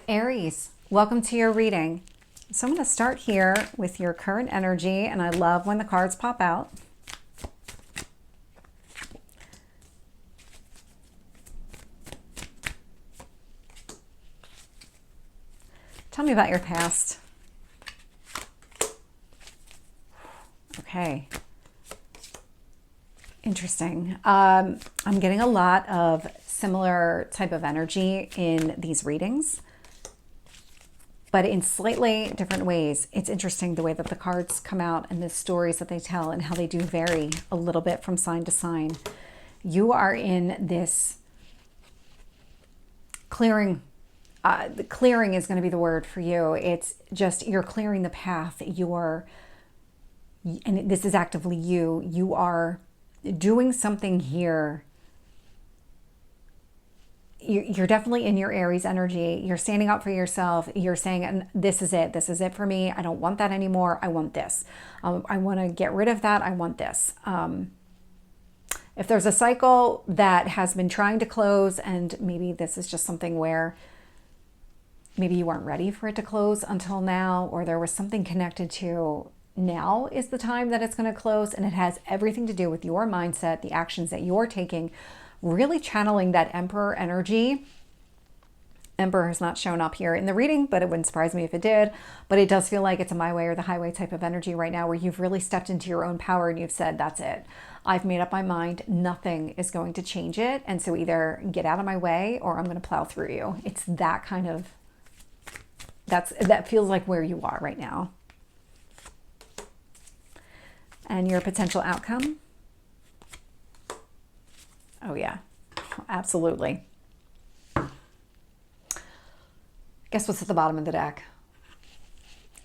Aries, welcome to your reading. So I'm going to start here with your current energy, and I love when the cards pop out. Tell me about your past. Okay. Interesting. I'm getting a lot of similar type of energy in these readings, but in slightly different ways. It's interesting the way that the cards come out and the stories that they tell and how they do vary a little bit from sign to sign. You are in this clearing. The clearing is going to be the word for you. It's just you're clearing the path. And this is actively you. You are doing something here. You're definitely in your Aries energy. You're standing up for yourself. You're saying, this is it. This is it for me. I don't want that anymore. I want this. I want to get rid of that. I want this. If there's a cycle that has been trying to close, and maybe this is just something where maybe you weren't ready for it to close until now, or there was something connected to now is the time that it's going to close, and it has everything to do with your mindset, the actions that you're taking, really channeling that Emperor energy. Emperor has not shown up here in the reading, but it wouldn't surprise me if it did. But it does feel like it's a my way or the highway type of energy right now, where you've really stepped into your own power and you've said, that's it. I've made up my mind. Nothing is going to change it. And so either get out of my way or I'm going to plow through you. It's that kind of, that feels like where you are right now. And your potential outcome. Oh yeah, absolutely. Guess what's at the bottom of the deck?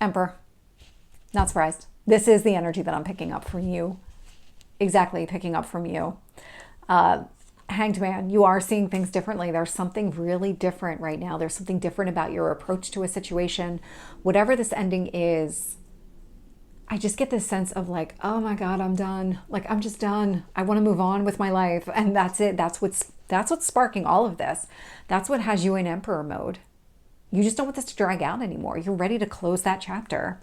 Emperor. Not surprised. This is the energy that I'm picking up from you. Exactly, picking up from you. Hanged Man, you are seeing things differently. There's something really different right now. There's something different about your approach to a situation. Whatever this ending is, I just get this sense of like, oh my God, I'm done. Like, I'm just done. I want to move on with my life. And that's it. That's what's sparking all of this. That's what has you in Emperor mode. You just don't want this to drag out anymore. You're ready to close that chapter.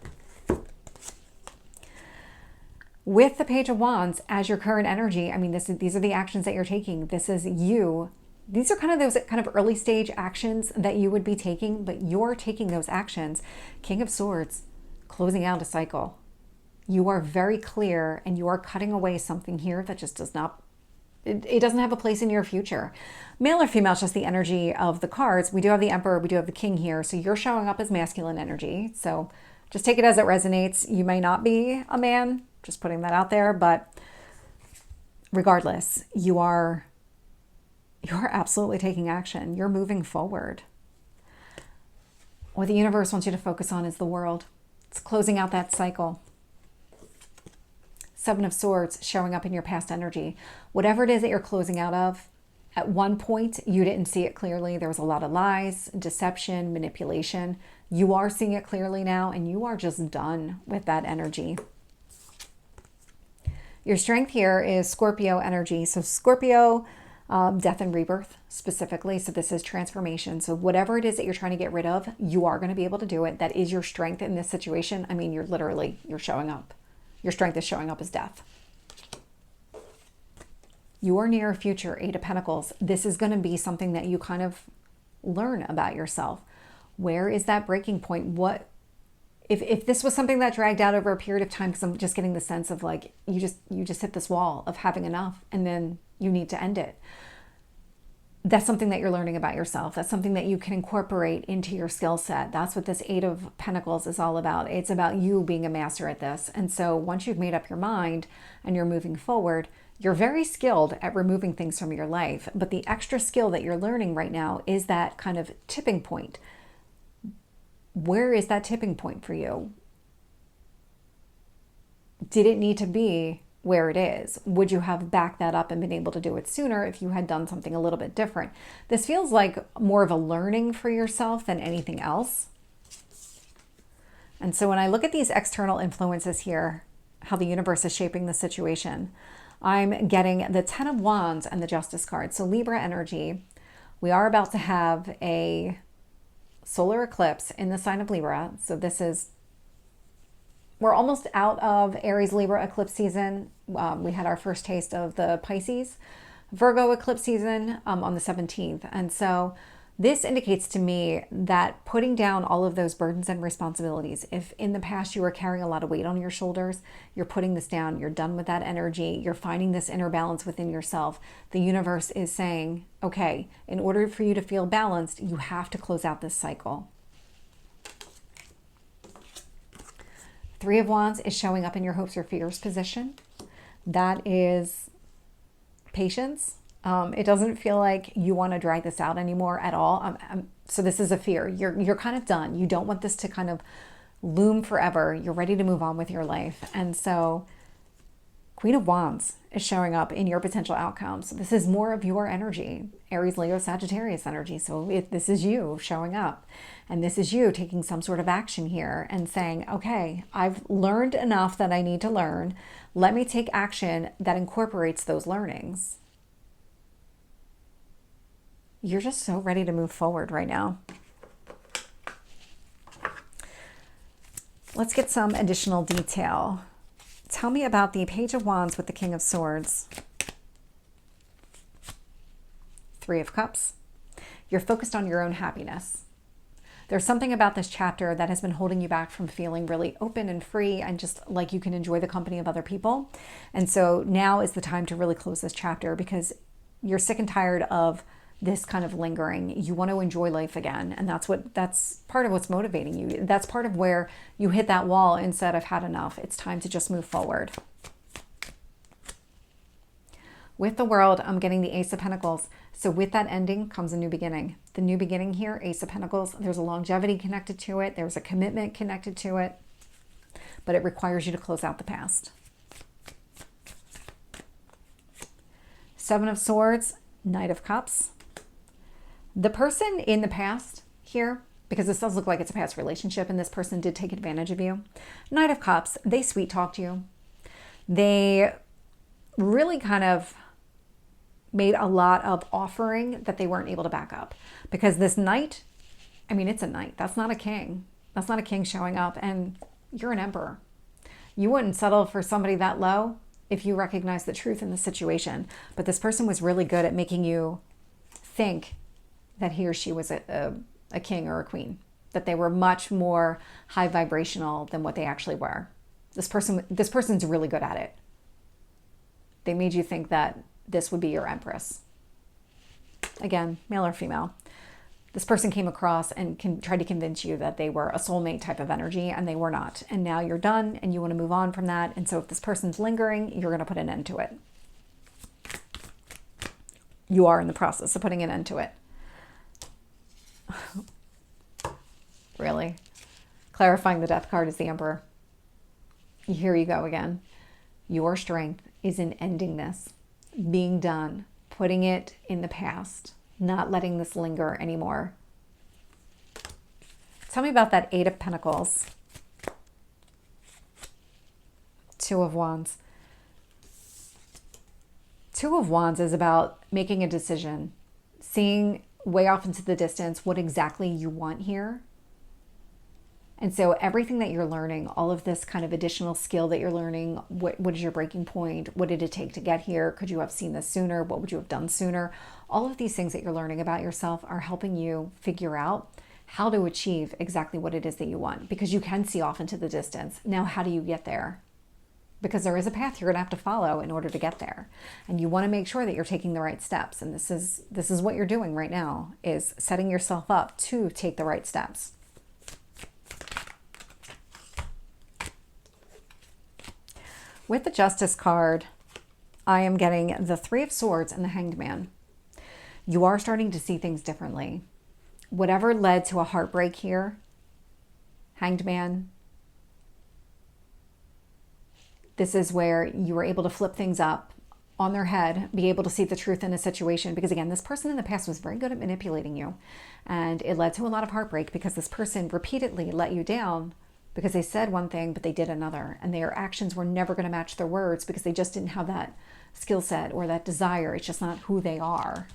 With the Page of Wands as your current energy, I mean, these are the actions that you're taking. This is you. These are kind of those kind of early stage actions that you would be taking, but you're taking those actions. King of Swords, closing out a cycle. You are very clear and you are cutting away something here that just does not, it doesn't have a place in your future. Male or female is just the energy of the cards. We do have the Emperor, we do have the King here. So you're showing up as masculine energy. So just take it as it resonates. You may not be a man, just putting that out there, but regardless, you're absolutely taking action. You're moving forward. What the universe wants you to focus on is the world. It's closing out that cycle. Seven of Swords showing up in your past energy. Whatever it is that you're closing out of, at one point you didn't see it clearly. There was a lot of lies, deception, manipulation. You are seeing it clearly now, and you are just done with that energy. Your strength here is Scorpio energy. So Scorpio, death and rebirth specifically. So this is transformation. So whatever it is that you're trying to get rid of, you are going to be able to do it. That is your strength in this situation. I mean, you're showing up. Your strength is showing up as death. Your near future, Eight of Pentacles. This is going to be something that you kind of learn about yourself. Where is that breaking point? What if this was something that dragged out over a period of time, because I'm just getting the sense of like you just hit this wall of having enough and then you need to end it. That's something that you're learning about yourself. That's something that you can incorporate into your skill set. That's what this Eight of Pentacles is all about. It's about you being a master at this. And so once you've made up your mind and you're moving forward, you're very skilled at removing things from your life. But the extra skill that you're learning right now is that kind of tipping point. Where is that tipping point for you? Did it need to be where it is? Would you have backed that up and been able to do it sooner if you had done something a little bit different? This feels like more of a learning for yourself than anything else. And so when I look at these external influences here, how the universe is shaping the situation, I'm getting the Ten of Wands and the Justice card. So Libra energy, we are about to have a solar eclipse in the sign of Libra. So we're almost out of Aries Libra eclipse season. We had our first taste of the Pisces Virgo eclipse season on the 17th. And so this indicates to me that putting down all of those burdens and responsibilities, if in the past you were carrying a lot of weight on your shoulders, you're putting this down, you're done with that energy, you're finding this inner balance within yourself. The universe is saying, okay, in order for you to feel balanced, you have to close out this cycle. Three of Wands is showing up in your hopes or fears position. That is patience. It doesn't feel like you want to drag this out anymore at all. So this is a fear. You're kind of done. You don't want this to kind of loom forever. You're ready to move on with your life. And so Queen of Wands is showing up in your potential outcomes. This is more of your energy, Aries, Leo, Sagittarius energy. So this is you showing up, and this is you taking some sort of action here and saying, okay, I've learned enough that I need to learn. Let me take action that incorporates those learnings. You're just so ready to move forward right now. Let's get some additional detail. Tell me about the Page of Wands with the King of Swords. Three of Cups. You're focused on your own happiness. There's something about this chapter that has been holding you back from feeling really open and free and just like you can enjoy the company of other people. And so now is the time to really close this chapter because you're sick and tired of this kind of lingering. You want to enjoy life again. And that's part of what's motivating you. That's part of where you hit that wall and said, I've had enough. It's time to just move forward. With the World, I'm getting the Ace of Pentacles. So with that ending comes a new beginning. The new beginning here, Ace of Pentacles, there's a longevity connected to it. There's a commitment connected to it, but it requires you to close out the past. Seven of Swords, Knight of Cups. The person in the past here, because this does look like it's a past relationship and this person did take advantage of you. Knight of Cups, they sweet talked you. They really kind of made a lot of offering that they weren't able to back up. Because this knight, I mean, it's a knight. That's not a king. That's not a king showing up. And you're an emperor. You wouldn't settle for somebody that low if you recognize the truth in the situation. But this person was really good at making you think that he or she was a king or a queen, that they were much more high vibrational than what they actually were. This person's really good at it. They made you think that this would be your empress. Again, male or female. This person came across and tried to convince you that they were a soulmate type of energy, and they were not. And now you're done and you want to move on from that. And so if this person's lingering, you're going to put an end to it. You are in the process of putting an end to it. Really? Clarifying the Death card is the Emperor. Here you go again. Your strength is in ending this, being done, putting it in the past, not letting this linger anymore. Tell me about that Eight of Pentacles. Two of Wands. Two of Wands is about making a decision, seeing way off into the distance what exactly you want here. And so everything that you're learning, all of this kind of additional skill that you're learning, what is your breaking point? What did it take to get here? Could you have seen this sooner? What would you have done sooner? All of these things that you're learning about yourself are helping you figure out how to achieve exactly what it is that you want, because you can see off into the distance. Now, how do you get there? Because there is a path you're going to have to follow in order to get there. And you want to make sure that you're taking the right steps. And this is what you're doing right now, is setting yourself up to take the right steps. With the Justice card, I am getting the Three of Swords and the Hanged Man. You are starting to see things differently. Whatever led to a heartbreak here, Hanged Man, this is where you were able to flip things up on their head, be able to see the truth in a situation. Because again, this person in the past was very good at manipulating you. And it led to a lot of heartbreak because this person repeatedly let you down because they said one thing, but they did another. And their actions were never going to match their words because they just didn't have that skill set or that desire. It's just not who they are.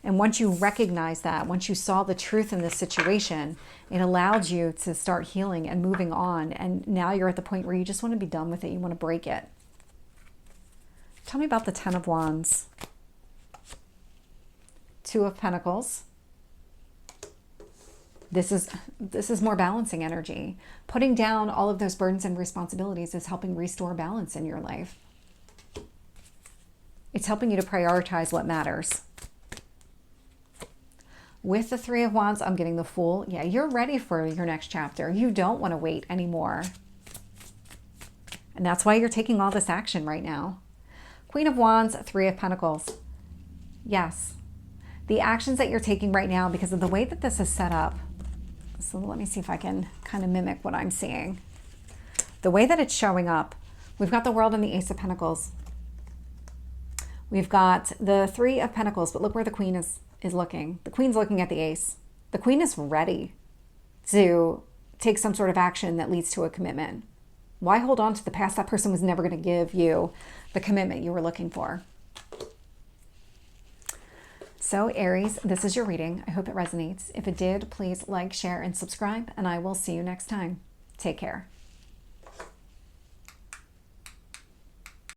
And once you recognize that, once you saw the truth in this situation, it allowed you to start healing and moving on. And now you're at the point where you just want to be done with it. You want to break it. Tell me about the Ten of Wands. Two of Pentacles. This is more balancing energy. Putting down all of those burdens and responsibilities is helping restore balance in your life. It's helping you to prioritize what matters. With the Three of Wands, I'm getting the Fool. Yeah, you're ready for your next chapter. You don't want to wait anymore. And that's why you're taking all this action right now. Queen of Wands, Three of Pentacles. Yes, the actions that you're taking right now, because of the way that this is set up. So let me see if I can kind of mimic what I'm seeing. The way that it's showing up, we've got the World and the Ace of Pentacles. We've got the Three of Pentacles, but look where the Queen is looking. The Queen's looking at the Ace. The Queen is ready to take some sort of action that leads to a commitment. Why hold on to the past? That person was never going to give you the commitment you were looking for. So Aries, this is your reading. I hope it resonates. If it did, please like, share, and subscribe, and I will see you next time. Take care.